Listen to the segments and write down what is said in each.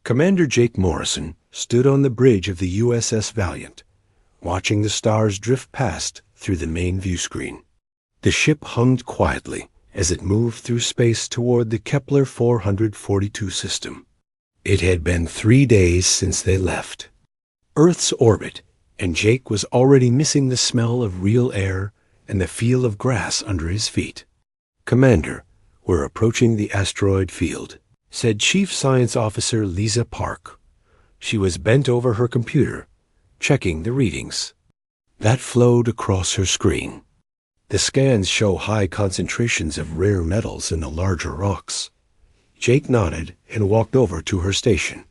Commander Jake Morrison stood on the bridge of the USS Valiant, watching the stars drift past through the main view screen. The ship hummed quietly as it moved through space toward the Kepler 442 system. It had been 3 days since they left Earth's orbit, and Jake was already missing the smell of real air and the feel of grass under his feet. "Commander, we're approaching the asteroid field," said Chief Science Officer Lisa Park. She was bent over her computer, checking the readings that flowed across her screen. The scans show high concentrations of rare metals in the larger rocks. Jake nodded and walked over to her station.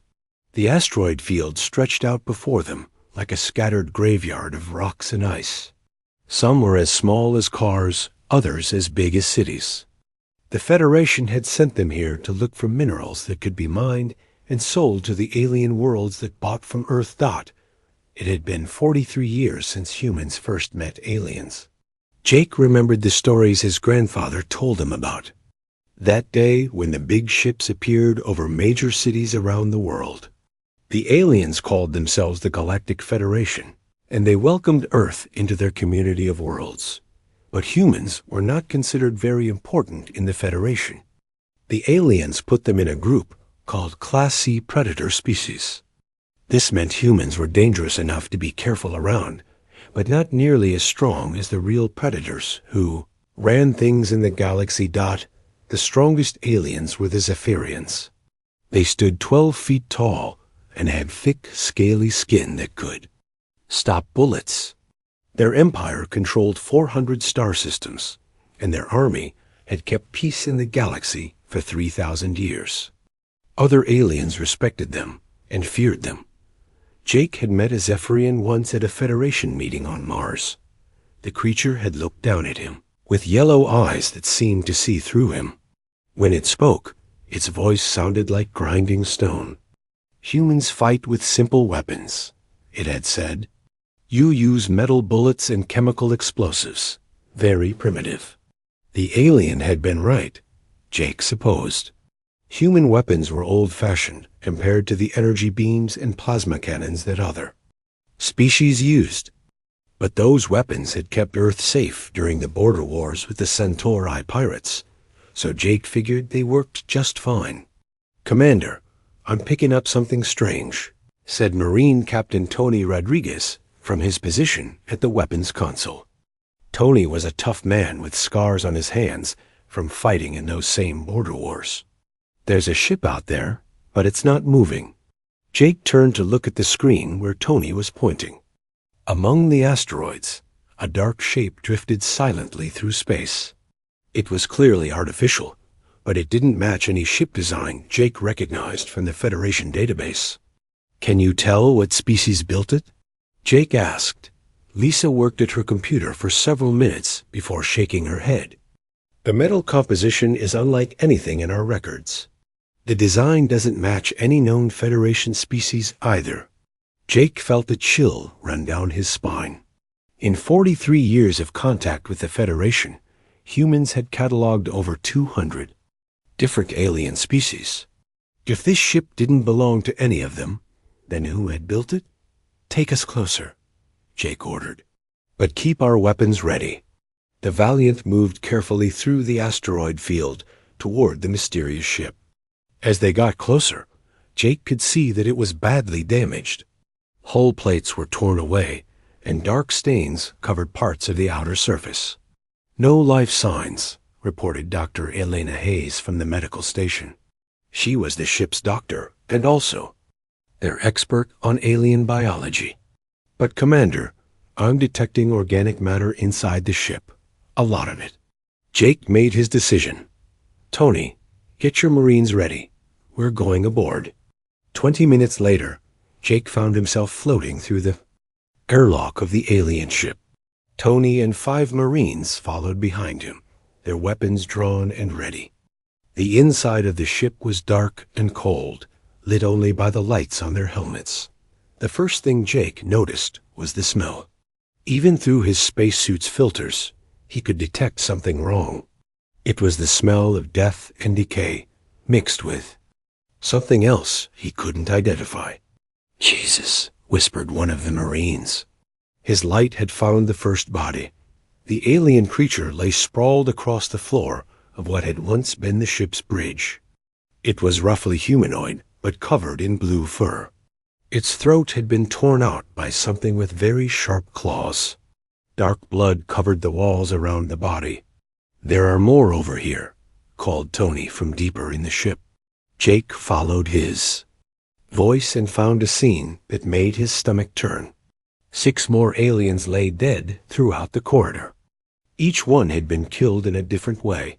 The asteroid field stretched out before them like a scattered graveyard of rocks and ice. Some were as small as cars, others as big as cities. The Federation had sent them here to look for minerals that could be mined and sold to the alien worlds that bought from Earth. It had been 43 years since humans first met aliens. Jake remembered the stories his grandfather told him about. That day when the big ships appeared over major cities around the world. The aliens called themselves the Galactic Federation, and they welcomed Earth into their community of worlds. But humans were not considered very important in the Federation. The aliens put them in a group called Class C predator species. This meant humans were dangerous enough to be careful around, but not nearly as strong as the real predators who ran things in the galaxy. The strongest aliens were the Zephyrians. They stood 12 feet tall and had thick, scaly skin that could stop bullets. Their empire controlled 400 star systems, and their army had kept peace in the galaxy for 3,000 years. Other aliens respected them and feared them. Jake had met a Zephyrian once at a Federation meeting on Mars. The creature had looked down at him with yellow eyes that seemed to see through him. When it spoke, its voice sounded like grinding stone. "Humans fight with simple weapons," it had said. "You use metal bullets and chemical explosives. Very primitive." The alien had been right, Jake supposed. Human weapons were old-fashioned compared to the energy beams and plasma cannons that other species used. But those weapons had kept Earth safe during the border wars with the Centauri pirates, so Jake figured they worked just fine. "Commander, I'm picking up something strange," said Marine Captain Tony Rodriguez from his position at the weapons console. Tony was a tough man with scars on his hands from fighting in those same border wars. "There's a ship out there, but it's not moving." Jake turned to look at the screen where Tony was pointing. Among the asteroids, a dark shape drifted silently through space. It was clearly artificial, but it didn't match any ship design Jake recognized from the Federation database. "Can you tell what species built it?" Jake asked. Lisa worked at her computer for several minutes before shaking her head. "The metal composition is unlike anything in our records. The design doesn't match any known Federation species either." Jake felt a chill run down his spine. In 43 years of contact with the Federation, humans had cataloged over 200 different alien species. If this ship didn't belong to any of them, then who had built it? "Take us closer," Jake ordered. "But keep our weapons ready." The Valiant moved carefully through the asteroid field toward the mysterious ship. As they got closer, Jake could see that it was badly damaged. Hull plates were torn away, and dark stains covered parts of the outer surface. "No life signs," reported Dr. Elena Hayes from the medical station. She was the ship's doctor and also their expert on alien biology. "But Commander, I'm detecting organic matter inside the ship. A lot of it." Jake made his decision. "Tony, get your Marines ready. We're going aboard." 20 minutes later, Jake found himself floating through the airlock of the alien ship. Tony and 5 Marines followed behind him, their weapons drawn and ready. The inside of the ship was dark and cold, lit only by the lights on their helmets. The first thing Jake noticed was the smell. Even through his spacesuit's filters, he could detect something wrong. It was the smell of death and decay, mixed with Something else he couldn't identify. "Jesus," whispered one of the Marines. His light had found the first body. The alien creature lay sprawled across the floor of what had once been the ship's bridge. It was roughly humanoid, but covered in blue fur. Its throat had been torn out by something with very sharp claws. Dark blood covered the walls around the body. "There are more over here," called Tony from deeper in the ship. Jake followed his voice and found a scene that made his stomach turn. 6 more aliens lay dead throughout the corridor. Each one had been killed in a different way,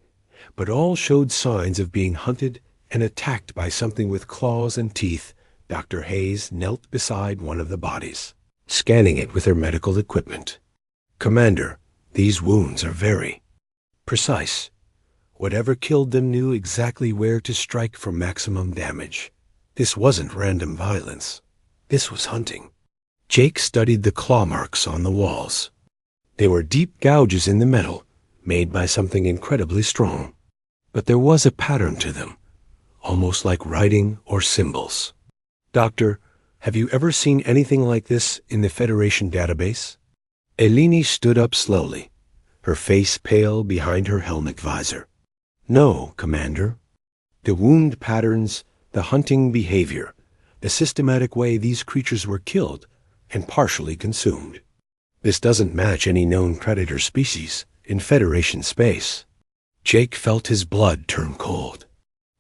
but all showed signs of being hunted and attacked by something with claws and teeth. Dr. Hayes knelt beside one of the bodies, scanning it with her medical equipment. "Commander, these wounds are very precise. Whatever killed them knew exactly where to strike for maximum damage. This wasn't random violence. This was hunting." Jake studied the claw marks on the walls. They were deep gouges in the metal, made by something incredibly strong. But there was a pattern to them, almost like writing or symbols. "Doctor, have you ever seen anything like this in the Federation database?" Eleni stood up slowly, her face pale behind her helmet visor. "No, Commander. The wound patterns, the hunting behavior, the systematic way these creatures were killed and partially consumed. This doesn't match any known predator species in Federation space." Jake felt his blood turn cold.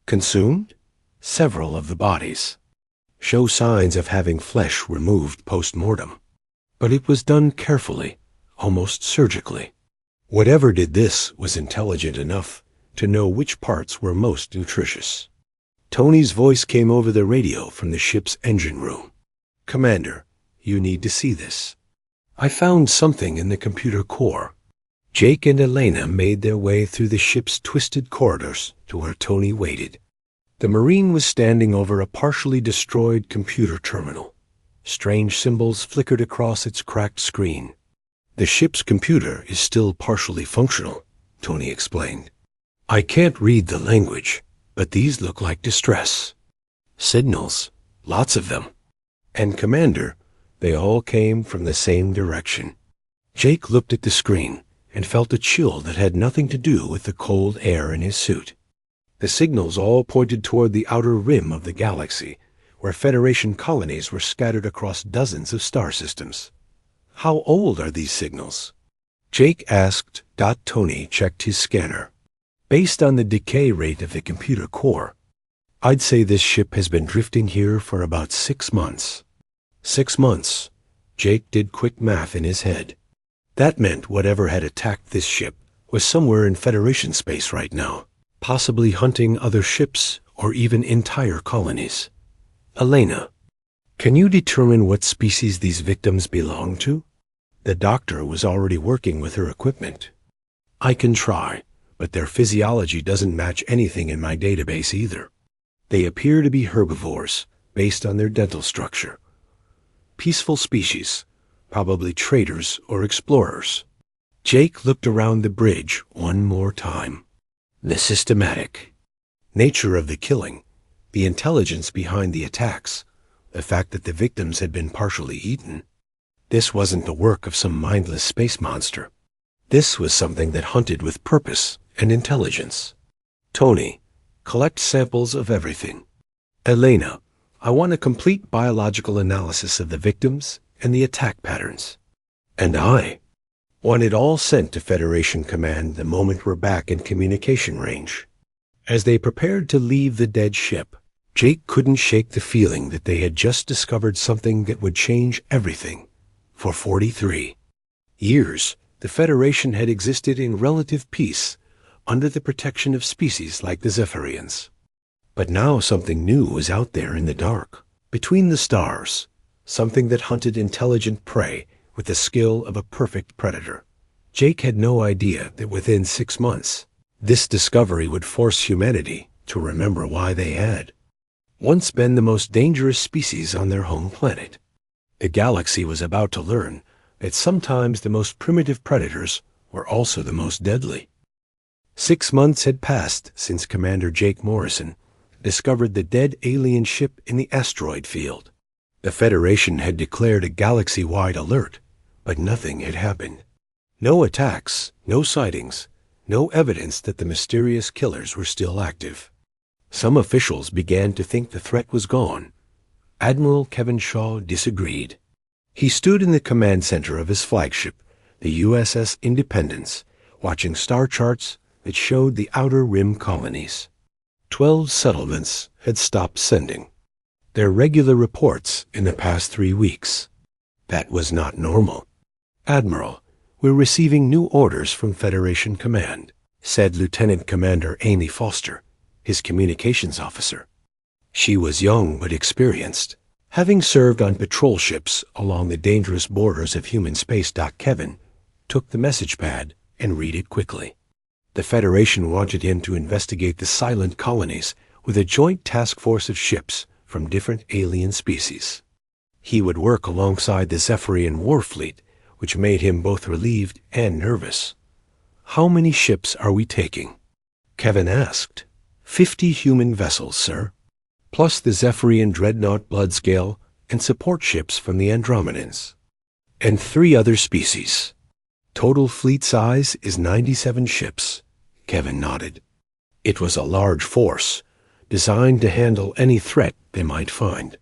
"Consumed? Several of the bodies show signs of having flesh removed post-mortem. But it was done carefully, almost surgically. Whatever did this was intelligent enough to know which parts were most nutritious." Tony's voice came over the radio from the ship's engine room. "Commander, you need to see this. I found something in the computer core." Jake and Elena made their way through the ship's twisted corridors to where Tony waited. The Marine was standing over a partially destroyed computer terminal. Strange symbols flickered across its cracked screen. "The ship's computer is still partially functional," Tony explained. "I can't read the language, but these look like distress signals, lots of them. And Commander, they all came from the same direction." Jake looked at the screen and felt a chill that had nothing to do with the cold air in his suit. The signals all pointed toward the outer rim of the galaxy, where Federation colonies were scattered across dozens of star systems. "How old are these signals?" Jake asked. Tony checked his scanner. "Based on the decay rate of the computer core, I'd say this ship has been drifting here for about 6 months. 6 months. Jake did quick math in his head. That meant whatever had attacked this ship was somewhere in Federation space right now, possibly hunting other ships or even entire colonies. "Elena, can you determine what species these victims belong to?" The doctor was already working with her equipment. "I can try, but their physiology doesn't match anything in my database either. They appear to be herbivores, based on their dental structure. Peaceful species, probably traders or explorers." Jake looked around the bridge one more time. The systematic nature of the killing, the intelligence behind the attacks, the fact that the victims had been partially eaten. This wasn't the work of some mindless space monster. This was something that hunted with purpose and intelligence. "Tony, collect samples of everything. Elena, I want a complete biological analysis of the victims and the attack patterns. And I want it all sent to Federation Command the moment we're back in communication range." As they prepared to leave the dead ship, Jake couldn't shake the feeling that they had just discovered something that would change everything. For 43 years, the Federation had existed in relative peace under the protection of species like the Zephyrians. But now something new was out there in the dark, between the stars, something that hunted intelligent prey with the skill of a perfect predator. Jake had no idea that within 6 months, this discovery would force humanity to remember why they had once been the most dangerous species on their home planet. The galaxy was about to learn that sometimes the most primitive predators were also the most deadly. 6 months had passed since Commander Jake Morrison discovered the dead alien ship in the asteroid field. The Federation had declared a galaxy-wide alert, but nothing had happened. No attacks, no sightings, no evidence that the mysterious killers were still active. Some officials began to think the threat was gone. Admiral Kevin Shaw disagreed. He stood in the command center of his flagship, the USS Independence, watching star charts that showed the outer rim colonies. 12 settlements had stopped sending their regular reports in the past 3 weeks. That was not normal. "Admiral, we're receiving new orders from Federation Command," said Lieutenant Commander Amy Foster, his communications officer. She was young but experienced, having served on patrol ships along the dangerous borders of human space. Kevin took the message pad and read it quickly. The Federation wanted him to investigate the silent colonies with a joint task force of ships from different alien species. He would work alongside the Zephyrian war fleet, which made him both relieved and nervous. "How many ships are we taking?" Kevin asked. 50 human vessels, sir, plus the Zephyrian dreadnought Bloodscale and support ships from the Andromedans, and 3 other species. Total fleet size is 97 ships. Kevin nodded. It was a large force, designed to handle any threat they might find.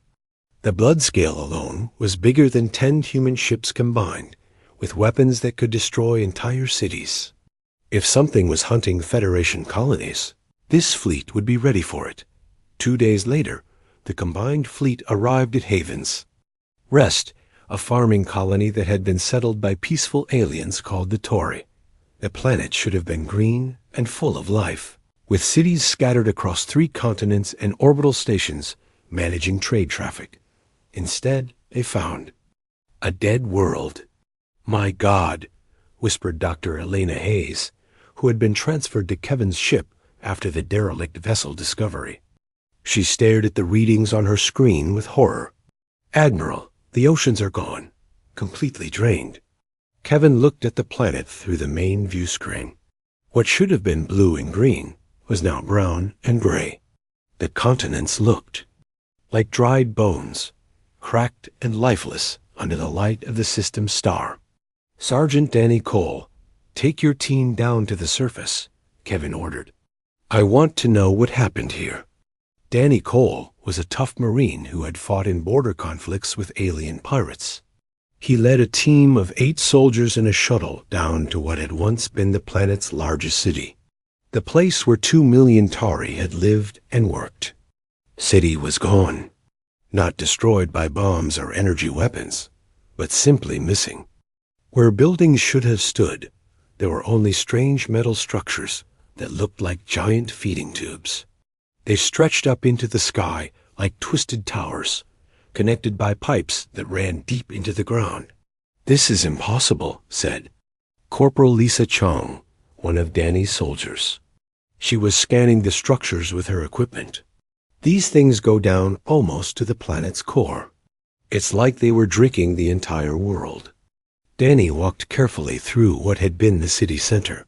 The Bloodscale alone was bigger than 10 human ships combined, with weapons that could destroy entire cities. If something was hunting Federation colonies, this fleet would be ready for it. 2 days later, the combined fleet arrived at Havens. Rest, a farming colony that had been settled by peaceful aliens called the Tory. The planet should have been green and full of life, with cities scattered across 3 continents and orbital stations managing trade traffic. Instead, they found a dead world. "My God," whispered Dr. Elena Hayes, who had been transferred to Kevin's ship after the derelict vessel discovery. She stared at the readings on her screen with horror. "Admiral, the oceans are gone, completely drained." Kevin looked at the planet through the main view screen. What should have been blue and green was now brown and gray. The continents looked like dried bones, cracked and lifeless under the light of the system's star. "Sergeant Danny Cole, take your team down to the surface," Kevin ordered. "I want to know what happened here." Danny Cole was a tough Marine who had fought in border conflicts with alien pirates. He led a team of 8 soldiers in a shuttle down to what had once been the planet's largest city, the place where 2 million Tauri had lived and worked. City was gone, not destroyed by bombs or energy weapons, but simply missing. Where buildings should have stood, there were only strange metal structures that looked like giant feeding tubes. They stretched up into the sky like twisted towers, connected by pipes that ran deep into the ground. "This is impossible," said Corporal Lisa Chong, one of Danny's soldiers. She was scanning the structures with her equipment. "These things go down almost to the planet's core. It's like they were drinking the entire world." Danny walked carefully through what had been the city center.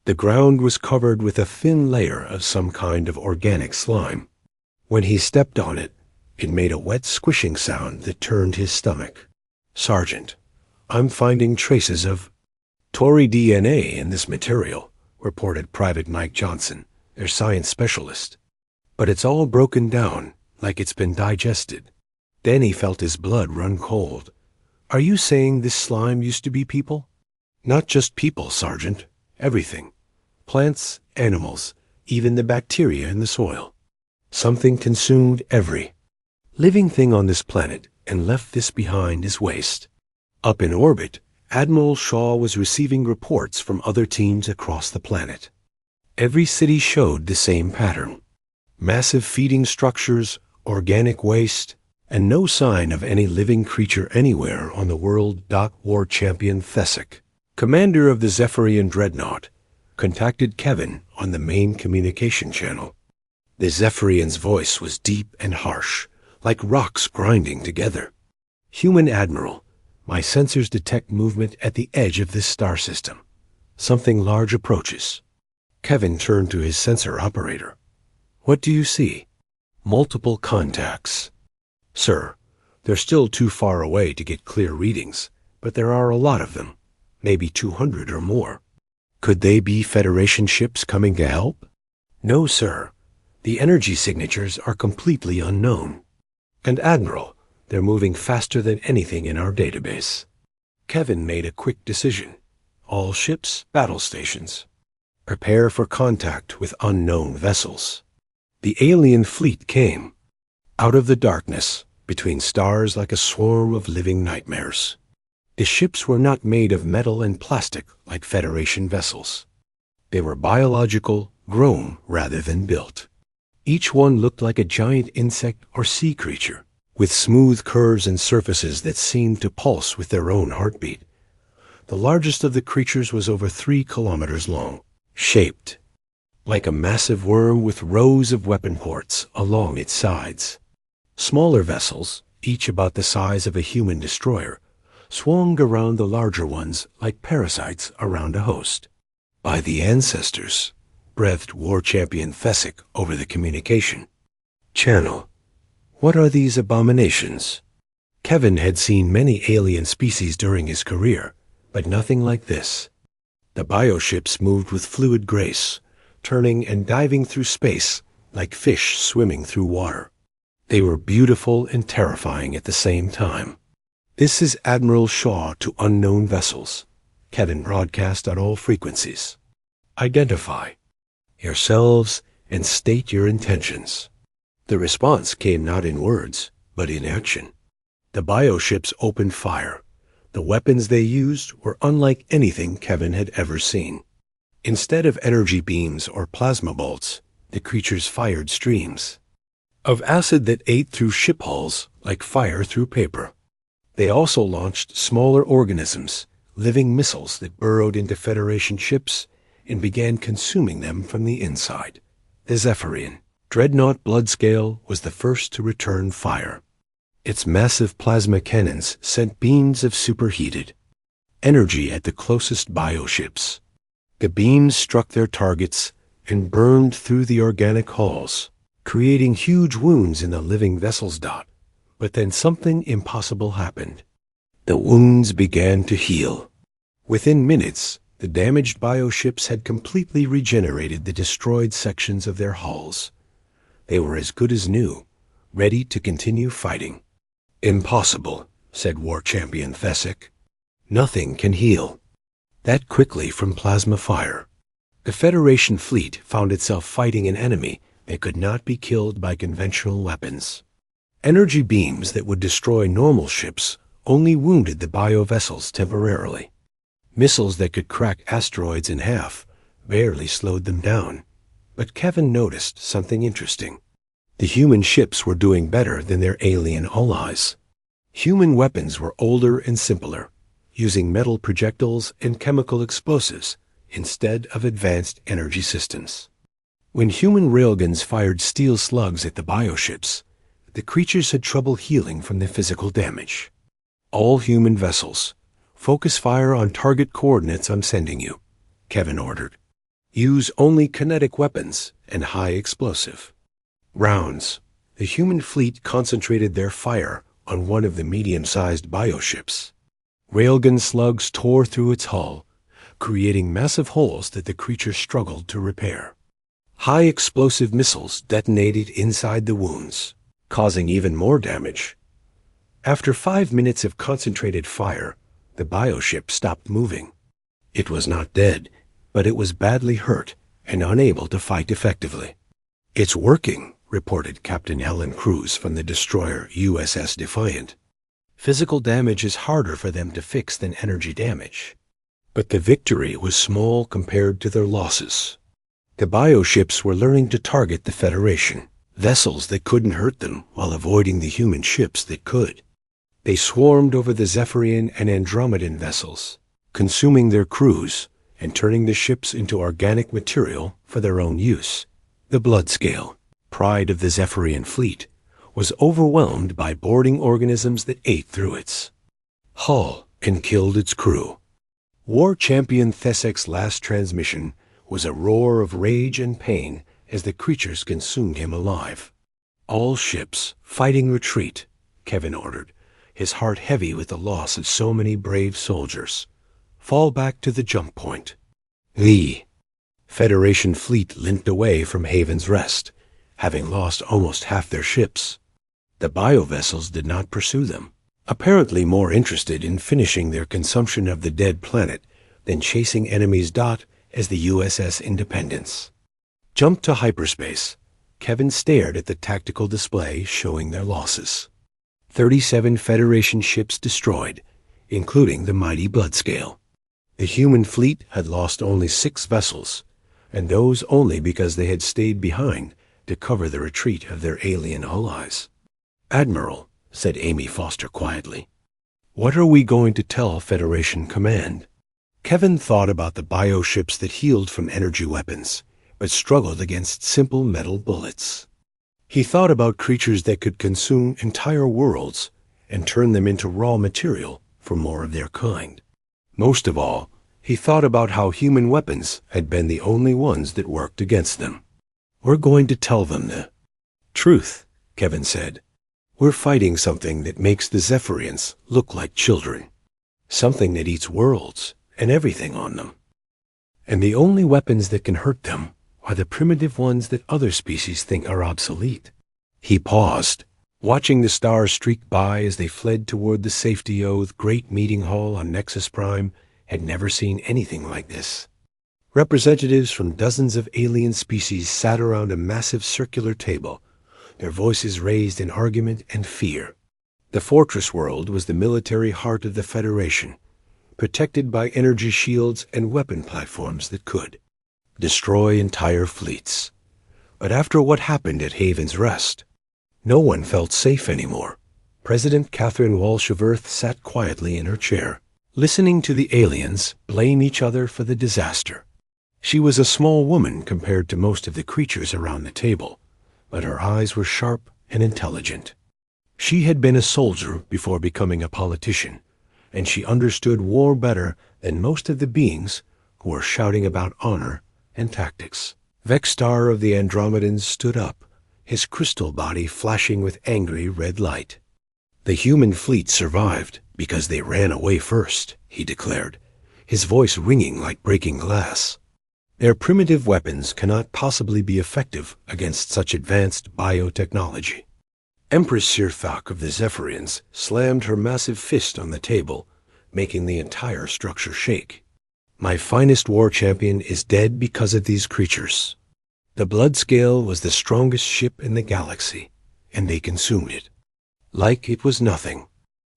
The ground was covered with a thin layer of some kind of organic slime. When he stepped on it, it made a wet squishing sound that turned his stomach. "Sergeant, I'm finding traces of Tory DNA in this material," reported Private Mike Johnson, their science specialist. "But it's all broken down, like it's been digested." Danny felt his blood run cold. "Are you saying this slime used to be people?" "Not just people, Sergeant. Everything. Plants, animals, even the bacteria in the soil. Something consumed every living thing on this planet and left this behind as waste." Up in orbit, Admiral Shaw was receiving reports from other teams across the planet. Every city showed the same pattern. Massive feeding structures, organic waste, and no sign of any living creature anywhere on the world. War Champion Thesic, commander of the Zephyrian dreadnought, contacted Kevin on the main communication channel. The Zephyrian's voice was deep and harsh, like rocks grinding together. "Human Admiral, my sensors detect movement at the edge of this star system. Something large approaches." Kevin turned to his sensor operator. "What do you see?" Multiple contacts. Sir, they're still too far away to get clear readings, but there are a lot of them, maybe 200 or more. Could they be Federation ships coming to help? No, sir. The energy signatures are completely unknown. And Admiral, they're moving faster than anything in our database. Kevin made a quick decision. All ships, battle stations. Prepare for contact with unknown vessels. The alien fleet came. Out of the darkness, between stars like a swarm of living nightmares. The ships were not made of metal and plastic like Federation vessels. They were biological, grown rather than built. Each one looked like a giant insect or sea creature, with smooth curves and surfaces that seemed to pulse with their own heartbeat. The largest of the creatures was over 3 kilometers long, shaped like a massive worm with rows of weapon ports along its sides. Smaller vessels, each about the size of a human destroyer, swung around the larger ones like parasites around a host. By the ancestors, breathed War Champion Thesic over the communication channel. What are these abominations? Kevin had seen many alien species during his career, but nothing like this. The bioships moved with fluid grace, turning and diving through space like fish swimming through water. They were beautiful and terrifying at the same time. This is Admiral Shaw to unknown vessels. Kevin broadcast on all frequencies. Identify yourselves and state your intentions. The response came not in words, but in action. The bioships opened fire. The weapons they used were unlike anything Kevin had ever seen. Instead of energy beams or plasma bolts, the creatures fired streams of acid that ate through ship hulls like fire through paper. They also launched smaller organisms, living missiles that burrowed into Federation ships and began consuming them from the inside. The Zephyrian Dreadnought Bloodscale was the first to return fire. Its massive plasma cannons sent beams of superheated energy at the closest bioships. The beams struck their targets and burned through the organic hulls, creating huge wounds in the living vessels. But then something impossible happened. The wounds began to heal. Within minutes, the damaged bioships had completely regenerated the destroyed sections of their hulls. They were as good as new, ready to continue fighting. Impossible, said War Champion Thesic. Nothing can heal that quickly from plasma fire. The Federation fleet found itself fighting an enemy that could not be killed by conventional weapons. Energy beams that would destroy normal ships only wounded the bio-vessels temporarily. Missiles that could crack asteroids in half barely slowed them down. But Kevin noticed something interesting. The human ships were doing better than their alien allies. Human weapons were older and simpler, using metal projectiles and chemical explosives instead of advanced energy systems. When human railguns fired steel slugs at the bioships, the creatures had trouble healing from the physical damage. All human vessels, focus fire on target coordinates I'm sending you, Kevin ordered. Use only kinetic weapons and high explosive rounds. The human fleet concentrated their fire on one of the medium-sized bioships. Railgun slugs tore through its hull, creating massive holes that the creature struggled to repair. High explosive missiles detonated inside the wounds, causing even more damage. After 5 minutes of concentrated fire, the bioship stopped moving. It was not dead, but it was badly hurt and unable to fight effectively. It's working, reported Captain Helen Cruz from the destroyer USS Defiant. Physical damage is harder for them to fix than energy damage. But the victory was small compared to their losses. The bioships were learning to target the Federation, vessels that couldn't hurt them while avoiding the human ships that could. They swarmed over the Zephyrian and Andromedan vessels, consuming their crews and turning the ships into organic material for their own use. The Bloodscale, pride of the Zephyrian fleet, was overwhelmed by boarding organisms that ate through its hull and killed its crew. War Champion Thesic's last transmission was a roar of rage and pain as the creatures consumed him alive. All ships, fighting retreat, Kevin ordered, his heart heavy with the loss of so many brave soldiers. Fall back to the jump point. The Federation fleet limped away from Haven's Rest, having lost almost half their ships. The biovessels did not pursue them, apparently more interested in finishing their consumption of the dead planet than chasing enemies. As the USS Independence jumped to hyperspace, Kevin stared at the tactical display showing their losses. 37 Federation ships destroyed, including the mighty Bloodscale. The human fleet had lost only 6 vessels, and those only because they had stayed behind to cover the retreat of their alien allies. "Admiral," said Amy Foster quietly, "what are we going to tell Federation Command?" Kevin thought about the bioships that healed from energy weapons, but struggled against simple metal bullets. He thought about creatures that could consume entire worlds and turn them into raw material for more of their kind. Most of all, he thought about how human weapons had been the only ones that worked against them. "We're going to tell them the truth," Kevin said. "We're fighting something that makes the Zephyrians look like children. Something that eats worlds and everything on them. And the only weapons that can hurt them are the primitive ones that other species think are obsolete." He paused, watching the stars streak by as they fled toward the safety-oath great meeting hall on Nexus Prime. Had never seen anything like this. Representatives from dozens of alien species sat around a massive circular table, their voices raised in argument and fear. The fortress world was the military heart of the Federation, protected by energy shields and weapon platforms that could destroy entire fleets. But after what happened at Haven's Rest, no one felt safe anymore. President Catherine Walsh of Earth sat quietly in her chair, listening to the aliens blame each other for the disaster. She was a small woman compared to most of the creatures around the table, but her eyes were sharp and intelligent. She had been a soldier before becoming a politician, and she understood war better than most of the beings who were shouting about honor and tactics. Vexstar of the Andromedans stood up, his crystal body flashing with angry red light. "The human fleet survived because they ran away first," he declared, his voice ringing like breaking glass. "Their primitive weapons cannot possibly be effective against such advanced biotechnology." Empress Sirthak of the Zephyrians slammed her massive fist on the table, making the entire structure shake. "My finest war champion is dead because of these creatures. The Bloodscale was the strongest ship in the galaxy, and they consumed it like it was nothing."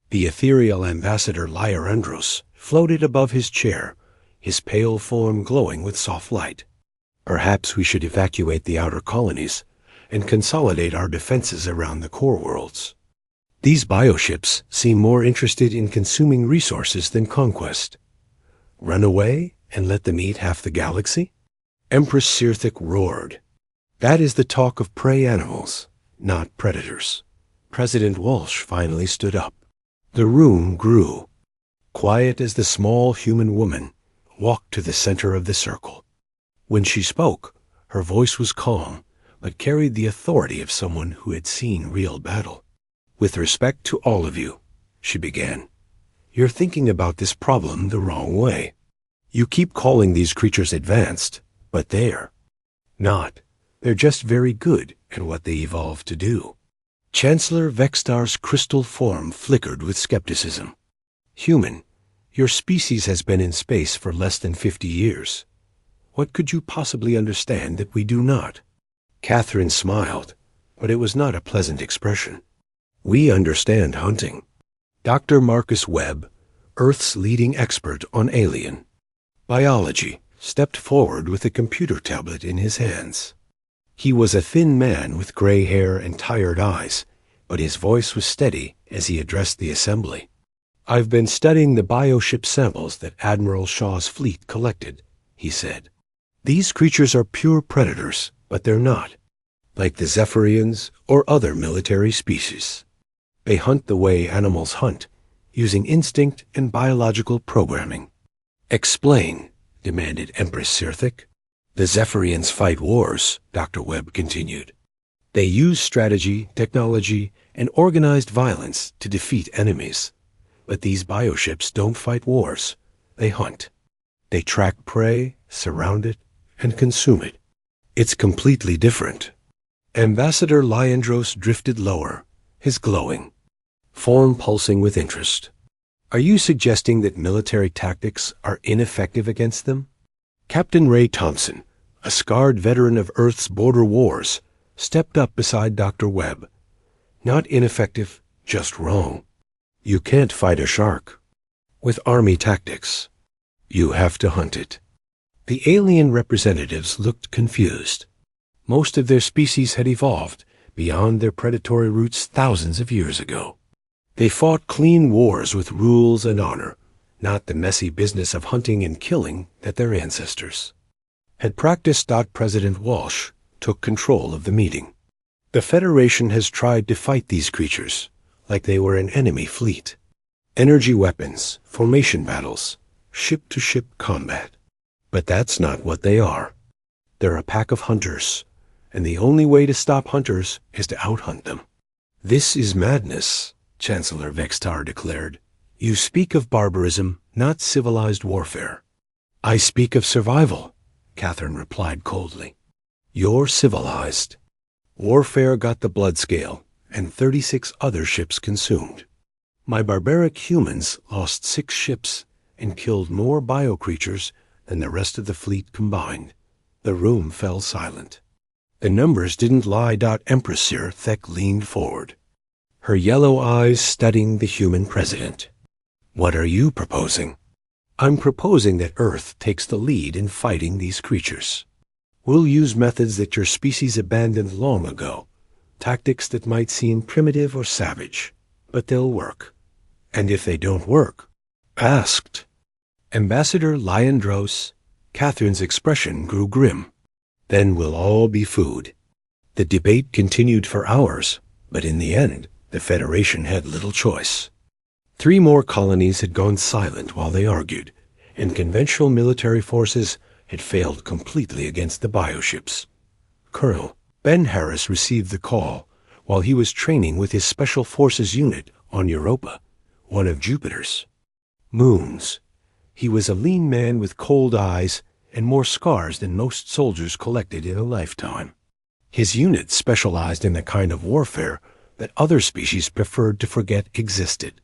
The ethereal ambassador Lyarandros floated above his chair, his pale form glowing with soft light. "Perhaps we should evacuate the outer colonies and consolidate our defenses around the core worlds. These bioships seem more interested in consuming resources than conquest. Run away and let them eat half the galaxy?" Empress Sirthak roared. "That is the talk of prey animals, not predators." President Walsh finally stood up. The room grew. Quiet as the small human woman walked to the center of the circle. When she spoke, her voice was calm, but carried the authority of someone who had seen real battle. "With respect to all of you," she began, "you're thinking about this problem the wrong way. You keep calling these creatures advanced, but they're not. They're just very good at what they evolved to do." Chancellor Vexstar's crystal form flickered with skepticism. "Human, your species has been in space for less than 50 years. What could you possibly understand that we do not?" Catherine smiled, but it was not a pleasant expression. "We understand hunting." Dr. Marcus Webb, Earth's leading expert on alien biology, stepped forward with a computer tablet in his hands. He was a thin man with gray hair and tired eyes, but his voice was steady as he addressed the assembly. "I've been studying the bioship samples that Admiral Shaw's fleet collected," he said. "These creatures are pure predators, but they're not, like the Zephyrians or other military species. They hunt the way animals hunt, using instinct and biological programming." "Explain," demanded Empress Sirthak. "The Zephyrians fight wars," Dr. Webb continued. They use strategy, technology, and organized violence to defeat enemies. But these bioships don't fight wars. They hunt. They track prey, surround it, and consume it. It's completely different. Ambassador Lyandros drifted lower, his glowing form pulsing with interest. Are you suggesting that military tactics are ineffective against them? Captain Ray Thompson, a scarred veteran of Earth's border wars, stepped up beside Dr. Webb. Not ineffective, just wrong. You can't fight a shark with army tactics. You have to hunt it. The alien representatives looked confused. Most of their species had evolved beyond their predatory roots thousands of years ago. They fought clean wars with rules and honor, not the messy business of hunting and killing that their ancestors had practiced. President Walsh took control of the meeting. The Federation has tried to fight these creatures like they were an enemy fleet. Energy weapons, formation battles, ship-to-ship combat. But that's not what they are. They're a pack of hunters, and the only way to stop hunters is to outhunt them. This is madness, Chancellor Vextar declared. You speak of barbarism, not civilized warfare. I speak of survival, Catherine replied coldly. You're civilized. Warfare got the blood scale, and 36 other ships consumed. My barbaric humans lost 6 ships and killed more bio-creatures than the rest of the fleet combined. The room fell silent. The numbers didn't lie. Empress Sir Thek leaned forward, her yellow eyes studying the human president. What are you proposing? I'm proposing that Earth takes the lead in fighting these creatures. We'll use methods that your species abandoned long ago, tactics that might seem primitive or savage, but they'll work. And if they don't work, asked Ambassador Lyandros. Catherine's expression grew grim. Then we'll all be food. The debate continued for hours, but in the end, the Federation had little choice. 3 more colonies had gone silent while they argued, and conventional military forces had failed completely against the bioships. Colonel Ben Harris received the call while he was training with his Special Forces unit on Europa, one of Jupiter's moons. He was a lean man with cold eyes and more scars than most soldiers collected in a lifetime. His unit specialized in the kind of warfare that other species preferred to forget existed.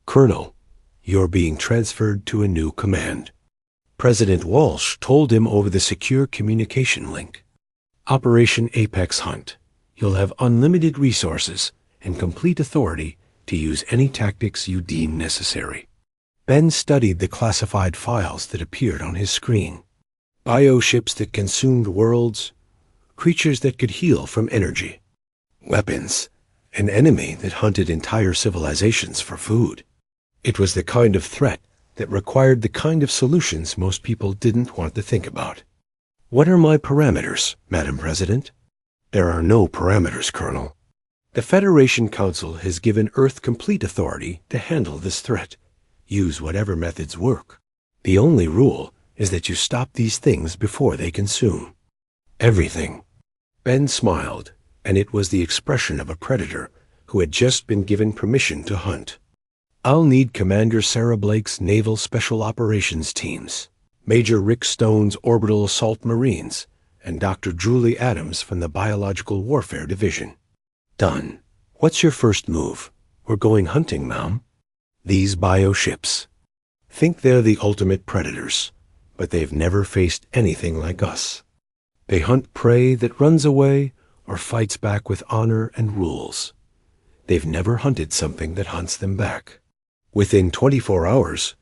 Colonel, you're being transferred to a new command. President Walsh told him over the secure communication link. Operation Apex Hunt. You'll have unlimited resources and complete authority to use any tactics you deem necessary. Ben studied the classified files that appeared on his screen. Bioships that consumed worlds, creatures that could heal from energy, weapons, an enemy that hunted entire civilizations for food. It was the kind of threat that required the kind of solutions most people didn't want to think about. What are my parameters, Madam President? There are no parameters, Colonel. The Federation Council has given Earth complete authority to handle this threat. Use whatever methods work. The only rule is that you stop these things before they consume everything. Ben smiled, and it was the expression of a predator who had just been given permission to hunt. I'll need Commander Sarah Blake's Naval Special Operations teams, Major Rick Stone's Orbital Assault Marines, and Dr. Julie Adams from the Biological Warfare Division. Done. What's your first move? We're going hunting, ma'am. These bioships. Think they're the ultimate predators, but they've never faced anything like us. They hunt prey that runs away or fights back with honor and rules. They've never hunted something that hunts them back. Within 24 hours,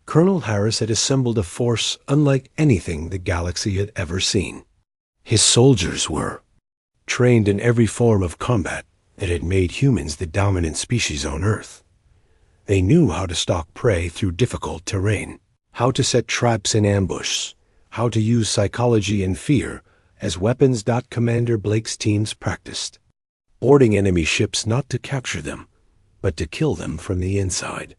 Colonel Harris had assembled a force unlike anything the galaxy had ever seen. His soldiers were trained in every form of combat that had made humans the dominant species on Earth. They knew how to stalk prey through difficult terrain, how to set traps in ambush, how to use psychology and fear as weapons. Commander Blake's teams practiced, boarding enemy ships not to capture them, but to kill them from the inside.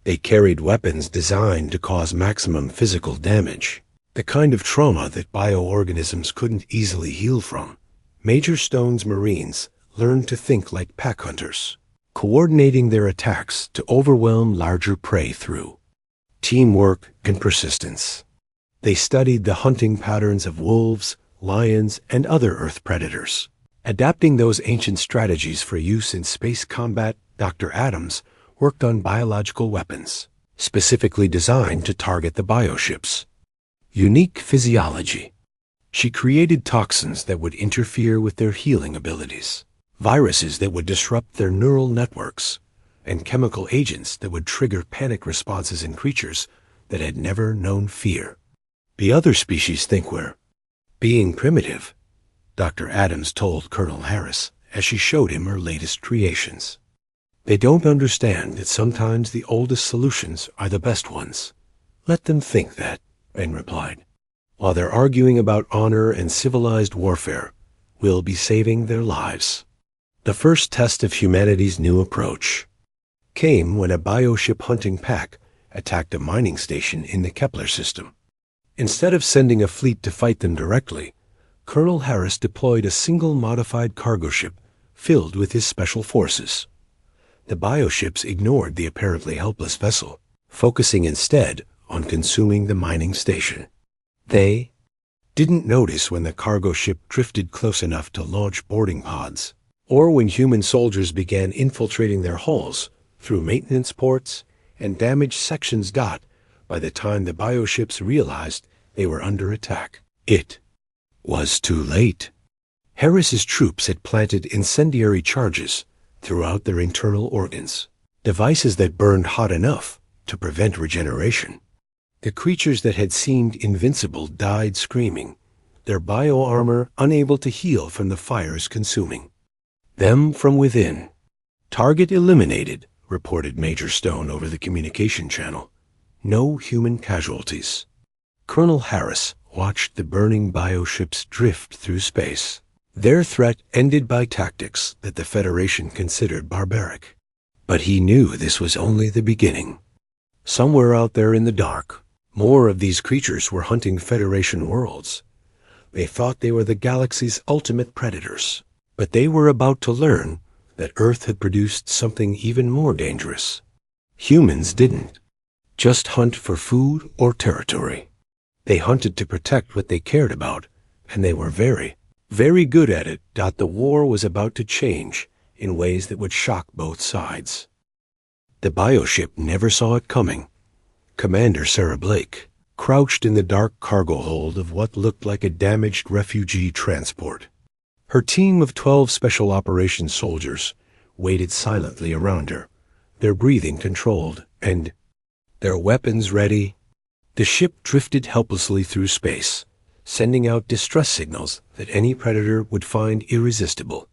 They carried weapons designed to cause maximum physical damage, the kind of trauma that bioorganisms couldn't easily heal from. Major Stone's Marines learned to think like pack hunters, coordinating their attacks to overwhelm larger prey through teamwork and persistence. They studied the hunting patterns of wolves, lions, and other Earth predators. Adapting those ancient strategies for use in space combat, Dr. Adams worked on biological weapons, specifically designed to target the bioships. Unique physiology. She created toxins that would interfere with their healing abilities, viruses that would disrupt their neural networks, and chemical agents that would trigger panic responses in creatures that had never known fear. The other species think we're being primitive, Dr. Adams told Colonel Harris as she showed him her latest creations. They don't understand that sometimes the oldest solutions are the best ones. Let them think that, Ben replied. While they're arguing about honor and civilized warfare, we'll be saving their lives. The first test of humanity's new approach came when a bioship hunting pack attacked a mining station in the Kepler system. Instead of sending a fleet to fight them directly, Colonel Harris deployed a single modified cargo ship filled with his special forces. The bioships ignored the apparently helpless vessel, focusing instead on consuming the mining station. They didn't notice when the cargo ship drifted close enough to launch boarding pods, or when human soldiers began infiltrating their hulls through maintenance ports and damaged sections. By the time the bioships realized they were under attack, it was too late. Harris's troops had planted incendiary charges throughout their internal organs, devices that burned hot enough to prevent regeneration. The creatures that had seemed invincible died screaming, their bioarmor unable to heal from the fires consuming them from within. Target eliminated, reported Major Stone over the communication channel. No human casualties. Colonel Harris watched the burning bioships drift through space, their threat ended by tactics that the Federation considered barbaric. But he knew this was only the beginning. Somewhere out there in the dark, more of these creatures were hunting Federation worlds. They thought they were the galaxy's ultimate predators, but they were about to learn that Earth had produced something even more dangerous. Humans didn't just hunt for food or territory. They hunted to protect what they cared about, and they were very, very good at it. The war was about to change in ways that would shock both sides. The bioship never saw it coming. Commander Sarah Blake crouched in the dark cargo hold of what looked like a damaged refugee transport. Her team of 12 Special Operations soldiers waited silently around her, their breathing controlled and their weapons ready. The ship drifted helplessly through space, sending out distress signals that any predator would find irresistible.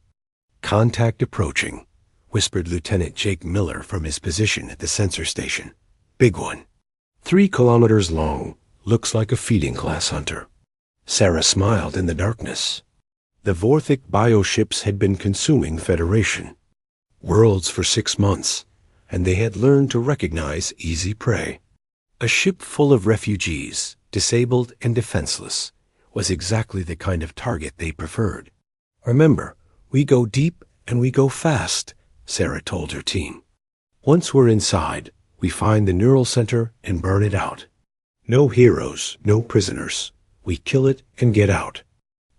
Contact approaching, whispered Lieutenant Jake Miller from his position at the sensor station. Big one. 3 kilometers long, looks like a feeding class hunter. Sarah smiled in the darkness. The Vorthic bioships had been consuming Federation worlds for 6 months, and they had learned to recognize easy prey. A ship full of refugees, disabled and defenseless, was exactly the kind of target they preferred. Remember, we go deep and we go fast, Sarah told her team. Once we're inside, we find the neural center and burn it out. No heroes, no prisoners. We kill it and get out.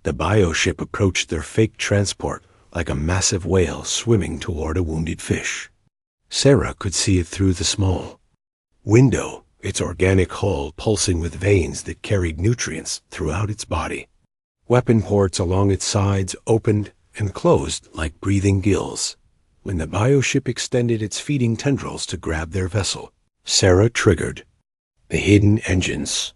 The bioship approached their fake transport like a massive whale swimming toward a wounded fish. Sarah could see it through the small window, its organic hull pulsing with veins that carried nutrients throughout its body. Weapon ports along its sides opened and closed like breathing gills. When the bioship extended its feeding tendrils to grab their vessel, Sarah triggered the hidden engines.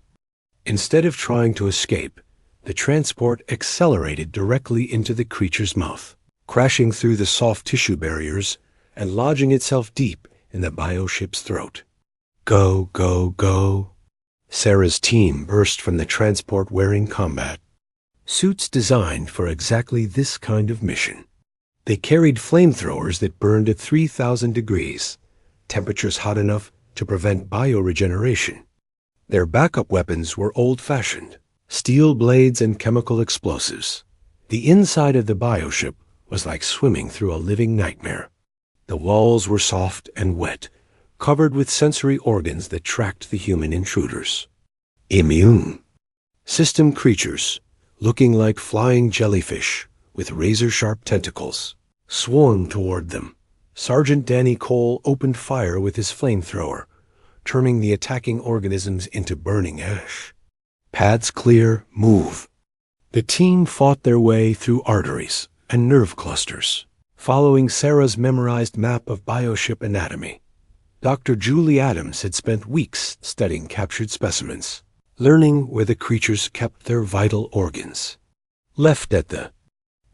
Instead of trying to escape, the transport accelerated directly into the creature's mouth, crashing through the soft tissue barriers and lodging itself deep in the bioship's throat. Go, go, go. Sarah's team burst from the transport wearing combat suits designed for exactly this kind of mission. They carried flamethrowers that burned at 3,000 degrees, temperatures hot enough to prevent bioregeneration. Their backup weapons were old-fashioned, steel blades and chemical explosives. The inside of the bioship was like swimming through a living nightmare. The walls were soft and wet, covered with sensory organs that tracked the human intruders. Immune system creatures, looking like flying jellyfish with razor-sharp tentacles, swarmed toward them. Sergeant Danny Cole opened fire with his flamethrower, turning the attacking organisms into burning ash. Paths clear, move. The team fought their way through arteries and nerve clusters, following Sarah's memorized map of bioship anatomy. Dr. Julie Adams had spent weeks studying captured specimens, learning where the creatures kept their vital organs. Left at the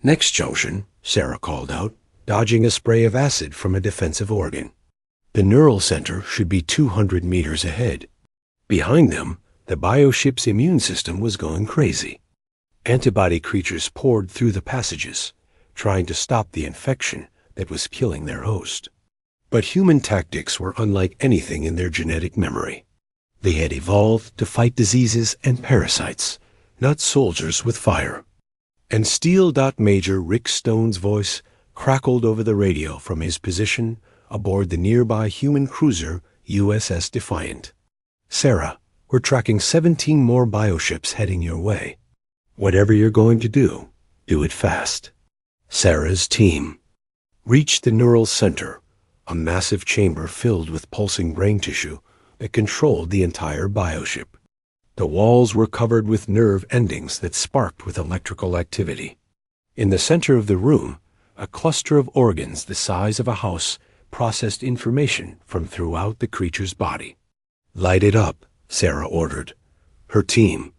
next junction, Sarah called out, dodging a spray of acid from a defensive organ. The neural center should be 200 meters ahead. Behind them, the bioship's immune system was going crazy. Antibody creatures poured through the passages, trying to stop the infection that was killing their host. But human tactics were unlike anything in their genetic memory. They had evolved to fight diseases and parasites, not soldiers with fire. And Steel Major Rick Stone's voice crackled over the radio from his position aboard the nearby human cruiser USS Defiant. Sarah, we're tracking 17 more bioships heading your way. Whatever you're going to do it fast. Sarah's team reached the neural center, a massive chamber filled with pulsing brain tissue that controlled the entire bioship. The walls were covered with nerve endings that sparked with electrical activity. In the center of the room, a cluster of organs the size of a house processed information from throughout the creature's body. Light it up, Sarah ordered. Her team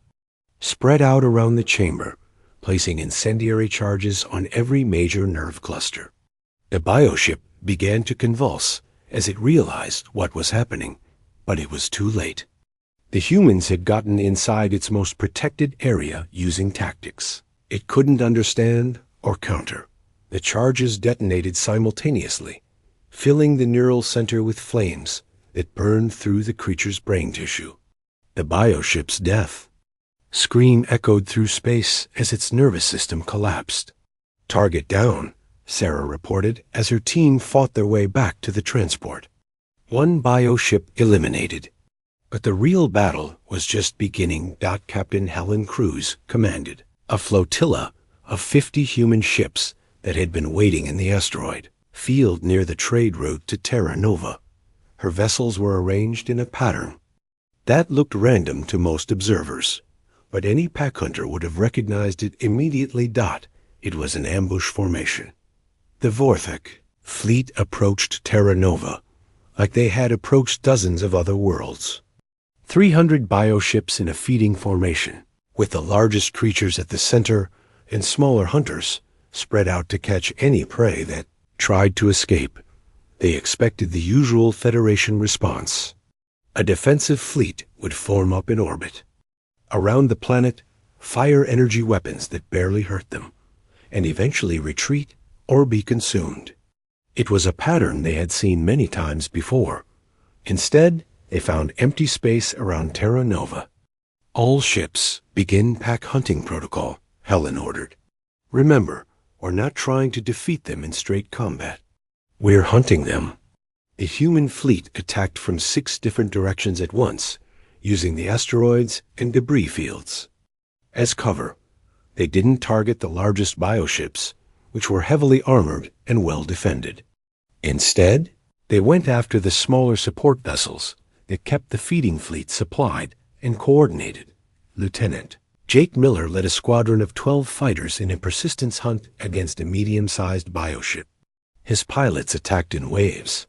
spread out around the chamber, placing incendiary charges on every major nerve cluster. The bioship began to convulse as it realized what was happening, but it was too late. The humans had gotten inside its most protected area using tactics. It couldn't understand or counter. The charges detonated simultaneously, filling the neural center with flames that burned through the creature's brain tissue. The bioship's death scream echoed through space as its nervous system collapsed. Target down, Sarah reported as her team fought their way back to the transport. One bioship eliminated. But the real battle was just beginning. Captain Helen Cruz commanded a flotilla of 50 human ships that had been waiting in the asteroid field near the trade route to Terra Nova. Her vessels were arranged in a pattern that looked random to most observers, but any pack hunter would have recognized it immediately. It was an ambush formation. The Vorthek fleet approached Terra Nova like they had approached dozens of other worlds. 300 bioships in a feeding formation, with the largest creatures at the center and smaller hunters spread out to catch any prey that tried to escape. They expected the usual Federation response. A defensive fleet would form up in orbit. Around the planet, fire energy weapons that barely hurt them, and eventually retreat or be consumed. It was a pattern they had seen many times before. Instead, they found empty space around Terra Nova. All ships begin pack hunting protocol, Helen ordered. Remember, we're not trying to defeat them in straight combat. We're hunting them. The human fleet attacked from 6 different directions at once, using the asteroids and debris fields as cover. They didn't target the largest bioships, which were heavily armored and well defended. Instead, they went after the smaller support vessels that kept the feeding fleet supplied and coordinated. Lieutenant Jake Miller led a squadron of 12 fighters in a persistence hunt against a medium-sized bioship. His pilots attacked in waves,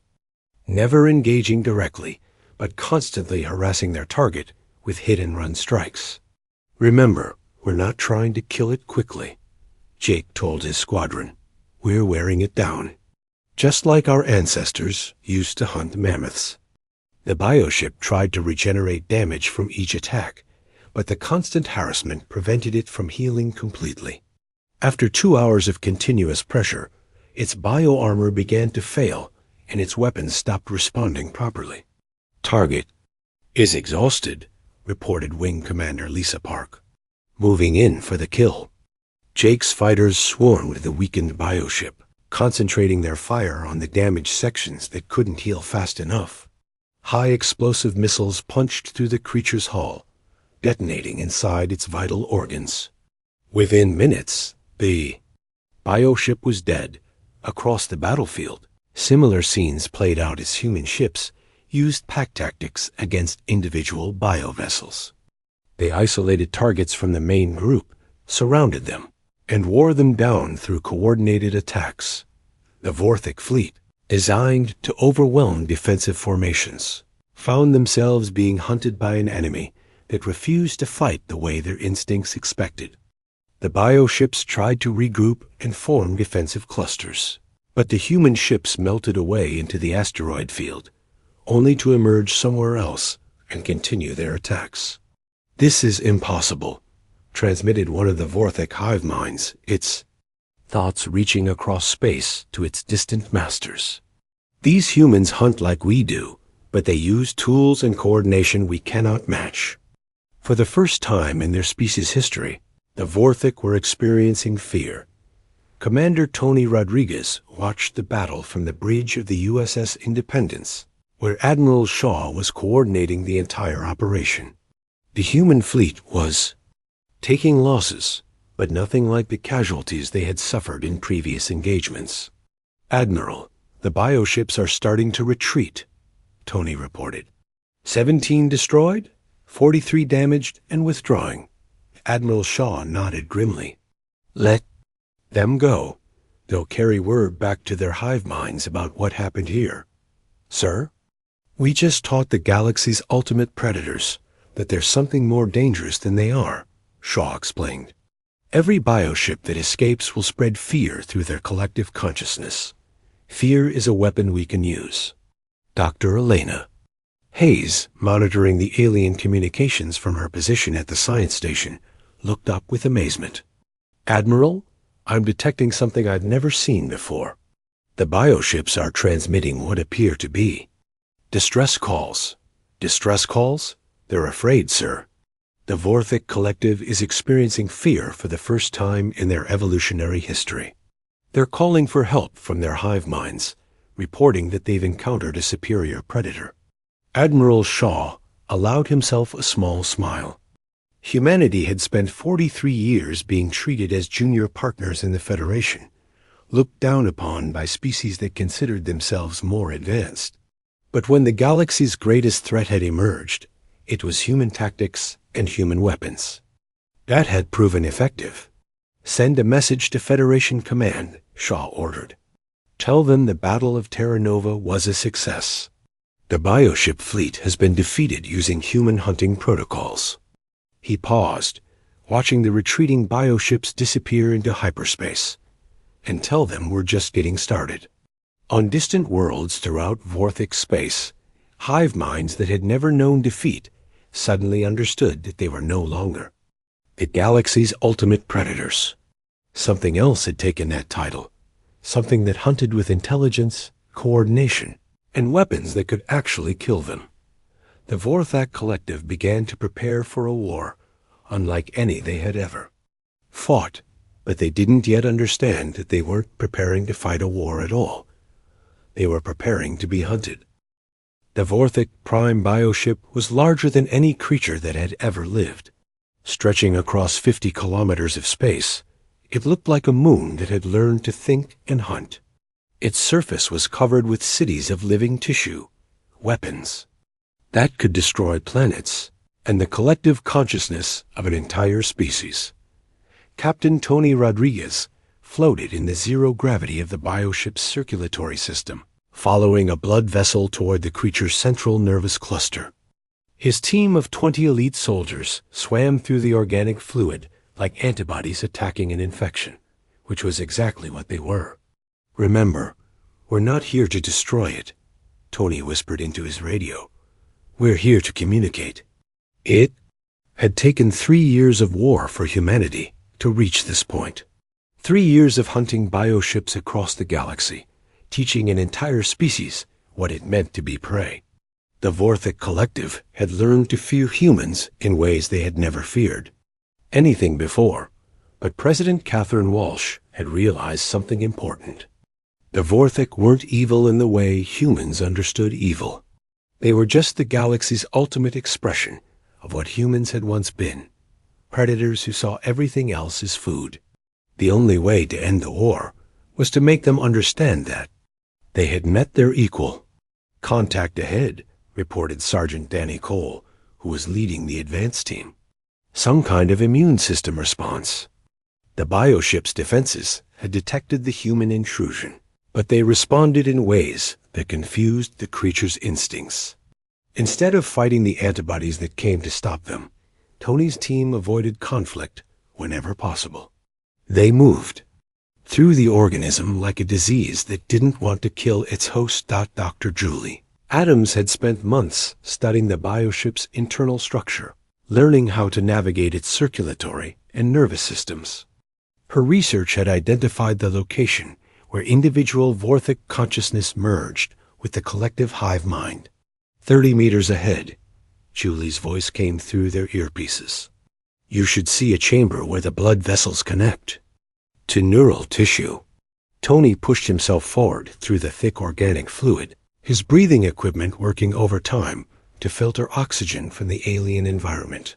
never engaging directly, but constantly harassing their target with hit-and-run strikes. Remember, we're not trying to kill it quickly, Jake told his squadron. We're wearing it down, just like our ancestors used to hunt mammoths. The bioship tried to regenerate damage from each attack, but the constant harassment prevented it from healing completely. After 2 hours of continuous pressure, its bioarmor began to fail and its weapons stopped responding properly. Target is exhausted, reported Wing Commander Lisa Park. Moving in for the kill. Jake's fighters swarmed the weakened bioship, concentrating their fire on the damaged sections that couldn't heal fast enough. High explosive missiles punched through the creature's hull, detonating inside its vital organs. Within minutes, the bioship was dead. Across the battlefield, similar scenes played out as human ships used pack tactics against individual biovessels. They isolated targets from the main group, surrounded them, and wore them down through coordinated attacks. The Vorthic fleet, designed to overwhelm defensive formations, found themselves being hunted by an enemy that refused to fight the way their instincts expected. The bioships tried to regroup and form defensive clusters, but the human ships melted away into the asteroid field, only to emerge somewhere else and continue their attacks. "This is impossible," transmitted one of the Vorthic hive minds, its thoughts reaching across space to its distant masters. "These humans hunt like we do, but they use tools and coordination we cannot match." For the first time in their species' history, the Vorthic were experiencing fear. Commander Tony Rodriguez watched the battle from the bridge of the USS Independence, where Admiral Shaw was coordinating the entire operation. The human fleet was taking losses, but nothing like the casualties they had suffered in previous engagements. "Admiral, the bioships are starting to retreat," Tony reported. 17 destroyed, 43 damaged and withdrawing." Admiral Shaw nodded grimly. "Let them go. They'll carry word back to their hive minds about what happened here." "Sir, we just taught the galaxy's ultimate predators that there's something more dangerous than they are," Shaw explained. "Every bioship that escapes will spread fear through their collective consciousness. Fear is a weapon we can use." Dr. Elena Hayes, monitoring the alien communications from her position at the science station, looked up with amazement. "Admiral, I'm detecting something I've never seen before. The bioships are transmitting what appear to be distress calls." "Distress calls? They're afraid, sir. The Vorthic Collective is experiencing fear for the first time in their evolutionary history. They're calling for help from their hive minds, reporting that they've encountered a superior predator." Admiral Shaw allowed himself a small smile. Humanity had spent 43 years being treated as junior partners in the Federation, looked down upon by species that considered themselves more advanced. But when the galaxy's greatest threat had emerged, it was human tactics and human weapons. That had proven effective. "Send a message to Federation Command," Shaw ordered. "Tell them the Battle of Terra Nova was a success. The bioship fleet has been defeated using human hunting protocols." He paused, watching the retreating bioships disappear into hyperspace. "And tell them we're just getting started." On distant worlds throughout Vorthic space, hive minds that had never known defeat suddenly understood that they were no longer the galaxy's ultimate predators. Something else had taken that title, something that hunted with intelligence, coordination, and weapons that could actually kill them. The Vorthic Collective began to prepare for a war unlike any they had ever fought, but they didn't yet understand that they weren't preparing to fight a war at all. They were preparing to be hunted. The Vorthic Prime bioship was larger than any creature that had ever lived. Stretching across 50 kilometers of space, it looked like a moon that had learned to think and hunt. Its surface was covered with cities of living tissue, weapons that could destroy planets, and the collective consciousness of an entire species. Captain Tony Rodriguez floated in the zero gravity of the bioship's circulatory system, following a blood vessel toward the creature's central nervous cluster. His team of 20 elite soldiers swam through the organic fluid like antibodies attacking an infection, which was exactly what they were. "Remember, we're not here to destroy it," Tony whispered into his radio. "We're here to communicate." It had taken 3 years of war for humanity to reach this point. 3 years of hunting bioships across the galaxy, teaching an entire species what it meant to be prey. The Vorthic Collective had learned to fear humans in ways they had never feared anything before, But President Catherine Walsh had realized something important. The Vorthik weren't evil in the way humans understood evil. They were just the galaxy's ultimate expression of what humans had once been, predators who saw everything else as food. The only way to end the war was to make them understand that they had met their equal. "Contact ahead," reported Sergeant Danny Cole, who was leading the advance team. "Some kind of immune system response." The bioship's defenses had detected the human intrusion, but they responded in ways that confused the creature's instincts. Instead of fighting the antibodies that came to stop them, Tony's team avoided conflict whenever possible. They moved through the organism like a disease that didn't want to kill its host. Dr. Julie Adams had spent months studying the bioship's internal structure, learning how to navigate its circulatory and nervous systems. Her research had identified the location where individual Vorthik consciousness merged with the collective hive mind. 30 meters ahead, Julie's voice came through their earpieces. "You should see a chamber where the blood vessels connect to neural tissue." Tony pushed himself forward through the thick organic fluid, his breathing equipment working overtime to filter oxygen from the alien environment.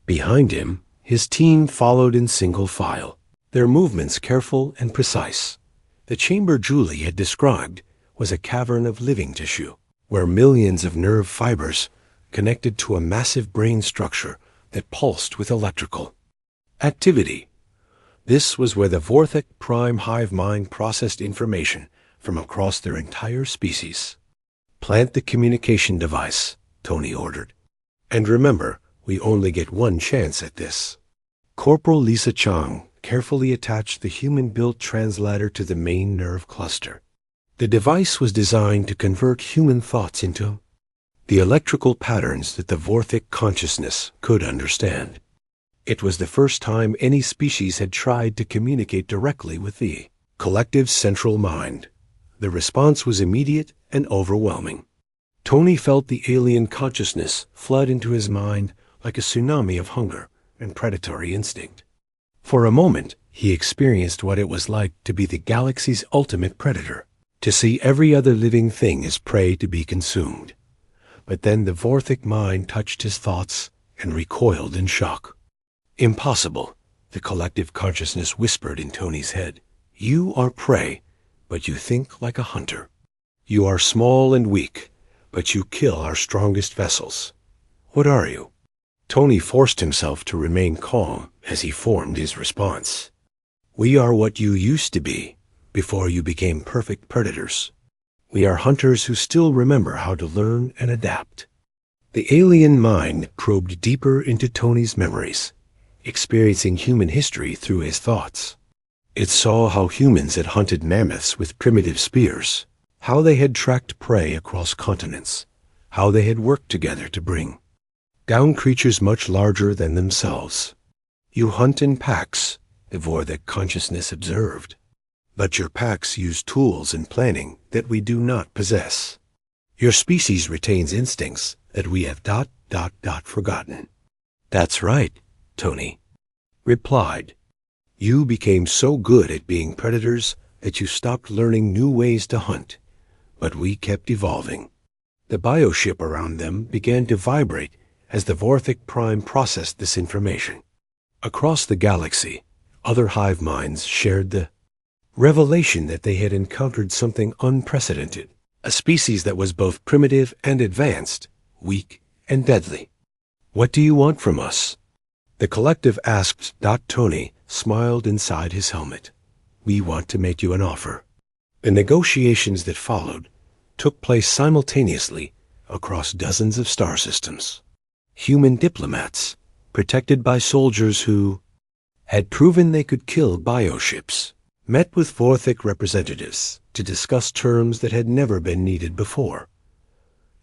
Behind him, his team followed in single file, their movements careful and precise. The chamber Julie had described was a cavern of living tissue, where millions of nerve fibers connected to a massive brain structure that pulsed with electrical activity. This was where the Vorthik prime hive mind processed information from across their entire species. "Plant the communication device," Tony ordered. "And remember, we only get one chance at this." Corporal Lisa Chang carefully attached the human-built translator to the main nerve cluster. The device was designed to convert human thoughts into the electrical patterns that the Vorthik consciousness could understand. It was the first time any species had tried to communicate directly with the collective central mind. The response was immediate and overwhelming. Tony felt the alien consciousness flood into his mind like a tsunami of hunger and predatory instinct. For a moment, he experienced what it was like to be the galaxy's ultimate predator, to see every other living thing as prey to be consumed. But then the Vorthik mind touched his thoughts and recoiled in shock. "Impossible," the collective consciousness whispered in Tony's head. "You are prey, but you think like a hunter. You are small and weak, but you kill our strongest vessels. What are you?" Tony forced himself to remain calm as he formed his response. "We are what you used to be before you became perfect predators. We are hunters who still remember how to learn and adapt." The alien mind probed deeper into Tony's memories, experiencing human history through his thoughts. It saw how humans had hunted mammoths with primitive spears, how they had tracked prey across continents, how they had worked together to bring down creatures much larger than themselves. "You hunt in packs," the Vorthik consciousness observed. "But your packs use tools and planning that we do not possess. Your species retains instincts that we have forgotten." "That's right," Tony replied. "You became so good at being predators that you stopped learning new ways to hunt, but we kept evolving." The bioship around them began to vibrate as the Vorthik Prime processed this information. Across the galaxy, other hive minds shared the revelation that they had encountered something unprecedented, a species that was both primitive and advanced, weak and deadly. "What do you want from us?" the collective asked. Tony smiled inside his helmet. "We want to make you an offer." The negotiations that followed took place simultaneously across dozens of star systems. Human diplomats, protected by soldiers who had proven they could kill bioships, met with Vorthik representatives to discuss terms that had never been needed before.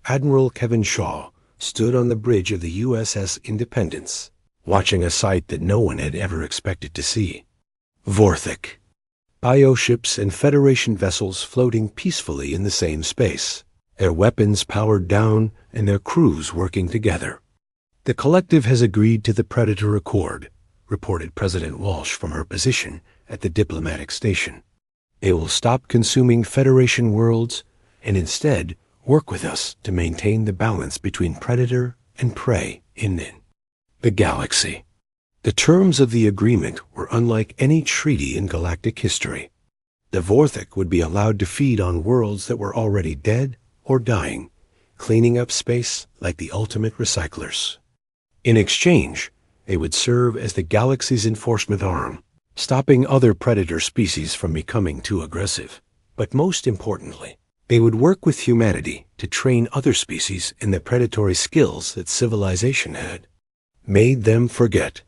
Admiral Kevin Shaw stood on the bridge of the USS Independence, watching a sight that no one had ever expected to see. Vorthik bioships and Federation vessels floating peacefully in the same space, their weapons powered down and their crews working together. "The collective has agreed to the Predator Accord," reported President Walsh from her position at the diplomatic station. They will stop consuming Federation worlds and instead work with us to maintain the balance between predator and prey in the galaxy. The terms of the agreement were unlike any treaty in galactic history. The Vorthik would be allowed to feed on worlds that were already dead or dying, cleaning up space like the ultimate recyclers. In exchange, they would serve as the galaxy's enforcement arm, stopping other predator species from becoming too aggressive. But most importantly, they would work with humanity to train other species in the predatory skills that civilization had made them forget.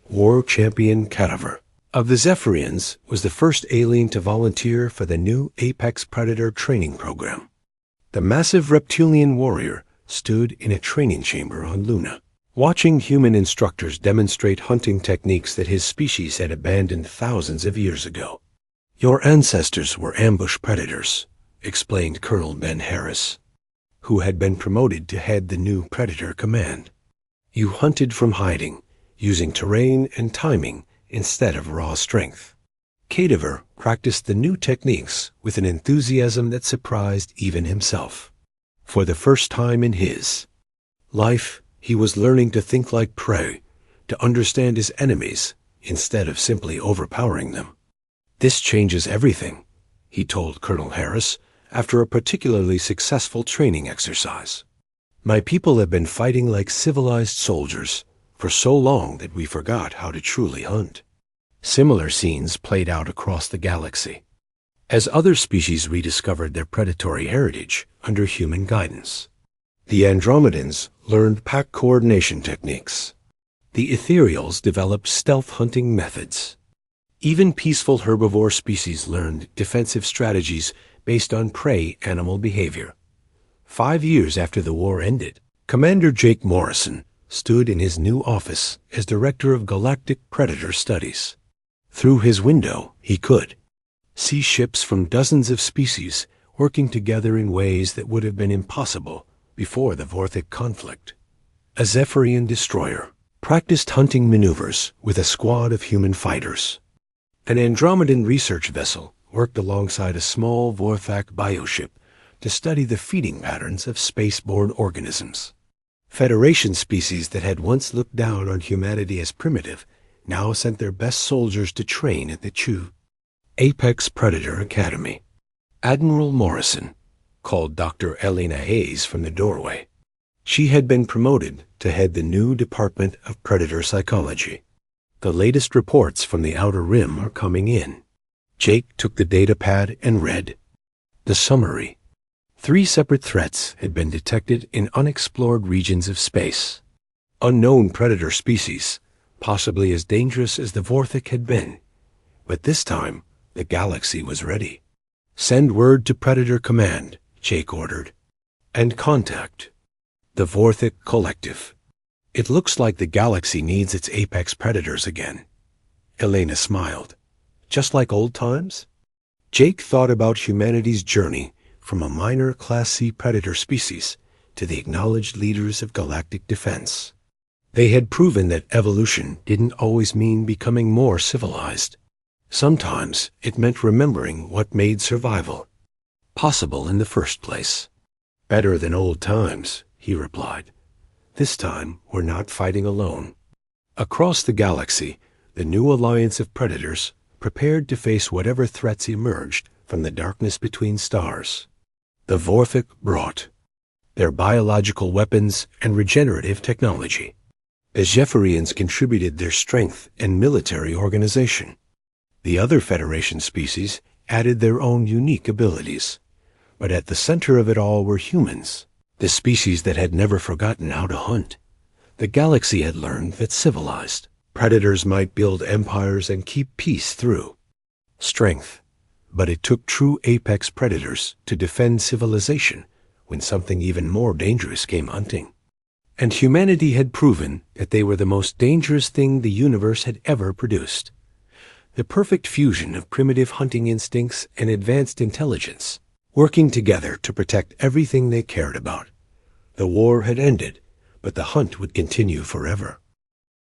War champion Cadaver of the Zephyrians was the first alien to volunteer for the new Apex Predator training program. The massive reptilian warrior stood in a training chamber on Luna, watching human instructors demonstrate hunting techniques that his species had abandoned thousands of years ago. "Your ancestors were ambush predators," explained Colonel Ben Harris, who had been promoted to head the new Predator Command. "You hunted from hiding, using terrain and timing instead of raw strength." Cadaver practiced the new techniques with an enthusiasm that surprised even himself. For the first time in his life, he was learning to think like prey, to understand his enemies instead of simply overpowering them. "This changes everything," he told Colonel Harris after a particularly successful training exercise. "My people have been fighting like civilized soldiers for so long that we forgot how to truly hunt." Similar scenes played out across the galaxy as other species rediscovered their predatory heritage under human guidance. The Andromedans learned pack coordination techniques. The Ethereals developed stealth hunting methods. Even peaceful herbivore species learned defensive strategies based on prey animal behavior. 5 years after the war ended, Commander Jake Morrison stood in his new office as Director of Galactic Predator Studies. Through his window, he could see ships from dozens of species working together in ways that would have been impossible before the Vorthik conflict. A Zephyrian destroyer practiced hunting maneuvers with a squad of human fighters. An Andromedan research vessel worked alongside a small Vorthak bioship to study the feeding patterns of spaceborne organisms. Federation species that had once looked down on humanity as primitive now sent their best soldiers to train at the Apex Predator Academy. Admiral Morrison called Dr. Elena Hayes from the doorway. She had been promoted to head the new Department of Predator Psychology. "The latest reports from the Outer Rim are coming in." Jake took the data pad and read the summary. 3 separate threats had been detected in unexplored regions of space. Unknown predator species, possibly as dangerous as the Vorthik had been. But this time, the galaxy was ready. "Send word to Predator Command," Jake ordered, "and contact the Vorthik Collective. It looks like the galaxy needs its apex predators again." Elena smiled. "Just like old times?" Jake thought about humanity's journey from a minor Class C predator species to the acknowledged leaders of galactic defense. They had proven that evolution didn't always mean becoming more civilized. Sometimes it meant remembering what made survival possible in the first place. "Better than old times," he replied. "This time we're not fighting alone." Across the galaxy, the new alliance of predators prepared to face whatever threats emerged from the darkness between stars. The Vorthik brought their biological weapons and regenerative technology. The Zephyrians contributed their strength and military organization. The other Federation species added their own unique abilities. But at the center of it all were humans, the species that had never forgotten how to hunt. The galaxy had learned that civilized predators might build empires and keep peace through strength. But it took true apex predators to defend civilization when something even more dangerous came hunting. And humanity had proven that they were the most dangerous thing the universe had ever produced. The perfect fusion of primitive hunting instincts and advanced intelligence, working together to protect everything they cared about. The war had ended, but the hunt would continue forever.